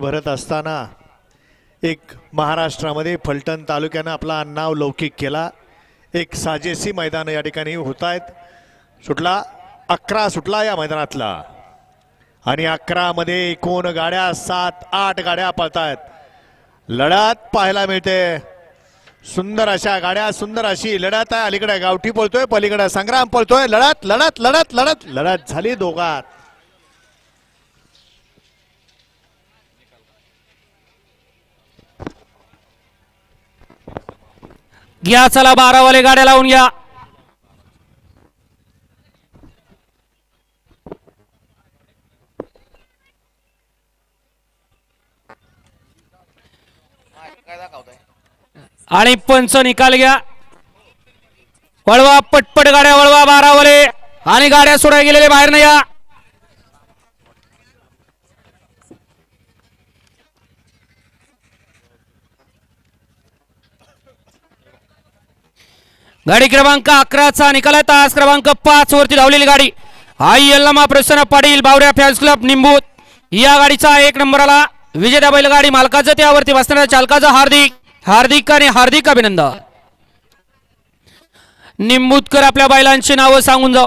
भरत असताना एक महाराष्ट्रामध्ये फलटण तालुक्यानं आपला नाव लौकिक केला। एक साजेसी मैदान या ठिकाणी होत आहेत। सुटला 11 सुटला या मैदानातला आणि 11 मध्ये एकूण गाड्या 7-8 गाड्या पळतायत। लढत पाहायला मिळते, सुंदर अशा गाड्या, सुंदर अशी लढत आहे। अलीकडे गावठी पळतोय, पलीकडे संग्राम पळतोय। लढत लढत लढत लढत लढत झाली दोघात। घ्या चला 12 वाले गाड्या लावून घ्या। आणि पंच निकाल घ्या। वळवा पटपट गाड्या वळवा 12 वाले आणि गाड्या सोडाय गेलेले बाहेर नाही या। गाडी क्रमांक 11 चा निकाल आहे। तास क्रमांक 5 वरती धावलेली गाडी आई यल्लामा प्रसन्न पाटील बावऱ्या फॅन्स क्लब निंबूत या गाडीचा 1 नंबरला विजेता बैलगाडी मालकाचं त्यावरती बसणाऱ्या चालकाचं हार्दिक आणि हार्दिक अभिनंदन। निंबूतकर आपल्या बैलांची नावं सांगून जाऊ।